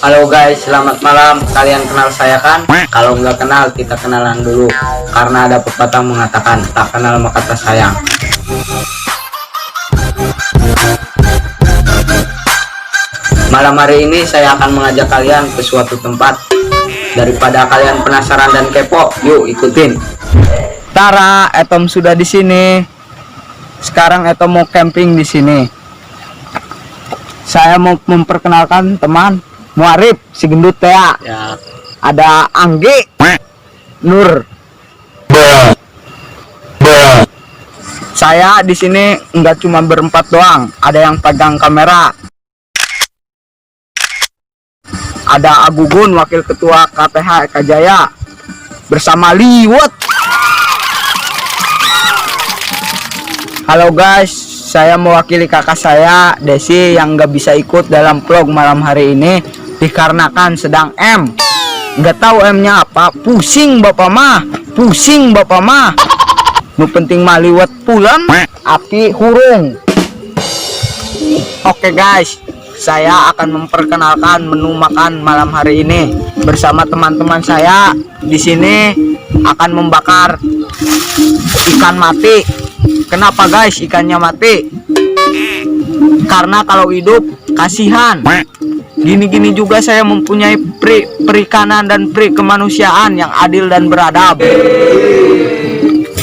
Halo guys, selamat malam. Kalian kenal saya kan? Kalau nggak kenal, kita kenalan dulu. Karena ada pepatah mengatakan, tak kenal maka tak sayang. Malam hari ini saya akan mengajak kalian ke suatu tempat. Daripada kalian penasaran dan kepo, yuk ikutin. Tara, Etom sudah di sini. Sekarang Etom mau camping di sini. Saya mau memperkenalkan teman Muarif, si gendut ya. Ada Anggi, Nur. Saya di sini enggak cuma berempat doang, ada yang pegang kamera. Ada Agugun, wakil ketua KPH Eka Jaya, bersama Liwet. Halo guys, saya mewakili kakak saya Desi yang nggak bisa ikut dalam vlog malam hari ini dikarenakan sedang M. Nggak tahu M-nya apa, pusing bapak mah, pusing bapak mah. Nu penting mah liwet pulen, api hurung. Oke guys, saya akan memperkenalkan menu makan malam hari ini bersama teman-teman saya. Di sini akan membakar ikan mati. Kenapa guys ikannya mati? Karena kalau hidup kasihan. Gini-gini juga saya mempunyai perikanan dan kemanusiaan yang adil dan beradab.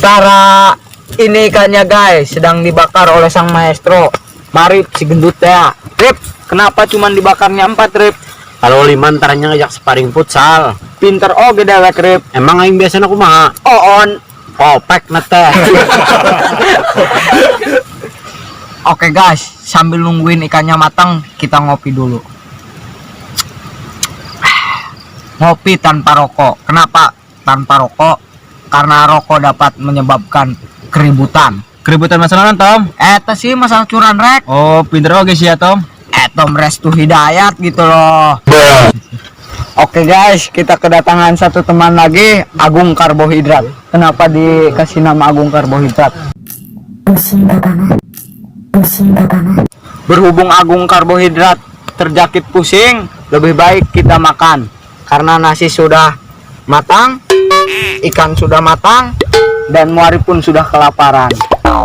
Tara, ini ikannya guys sedang dibakar oleh sang maestro. Mari si gendut ya. Rip, kenapa cuman dibakarnya 4 Rip? Kalau 5 antaranya ngajak sparring futsal. Pinter oge dewek Rip. Emang aing biasanya kumaha? On. Popek nete. Oke guys, sambil nungguin ikannya matang, kita ngopi dulu. Ngopi tanpa rokok. Kenapa tanpa rokok? Karena rokok dapat menyebabkan keributan. Keributan masalah Tom? Eta sih masalah curan rek. Oh, pinter oke sih ya Tom. Tom Restu Hidayat gitu loh. Oke guys, kita kedatangan satu teman lagi, Agung Karbohidrat. Kenapa dikasih nama Agung Karbohidrat? Berhubung Agung Karbohidrat terjangkit pusing, lebih baik kita makan. Karena nasi sudah matang, ikan sudah matang, dan Muari pun sudah kelaparan.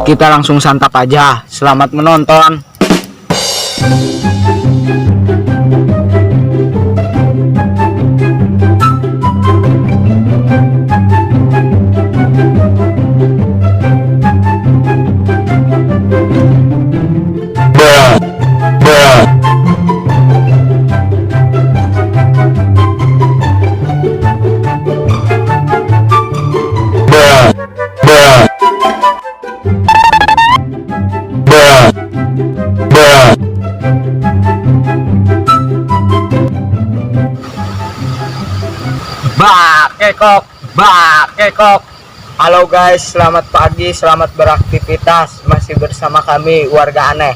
Kita langsung santap aja. Selamat menonton. Bakekok. Halo guys, selamat pagi, selamat beraktivitas. Masih bersama kami warga aneh.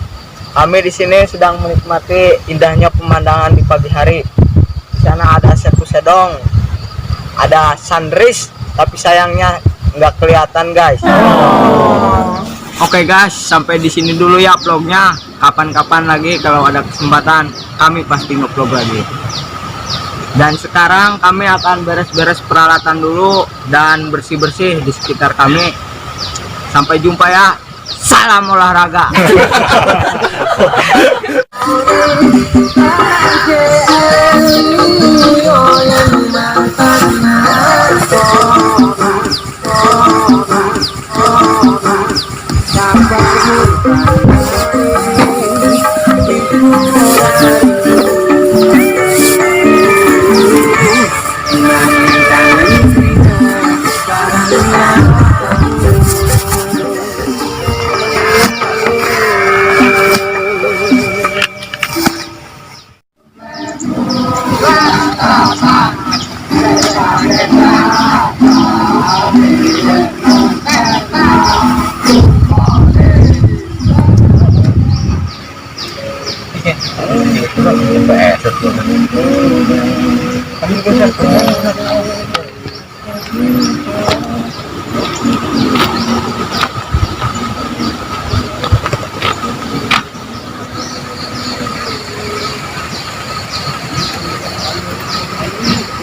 Kami di sini sedang menikmati indahnya pemandangan di pagi hari. Di sana ada sepu sedong, ada sunrise, tapi sayangnya nggak kelihatan guys. Oke guys, sampai di sini dulu ya vlognya. Kapan-kapan lagi kalau ada kesempatan kami pasti nge-vlog lagi. Dan sekarang kami akan beres-beres peralatan dulu dan bersih-bersih di sekitar kami. Sampai jumpa ya. Salam olahraga.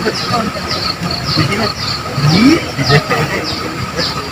Di sini.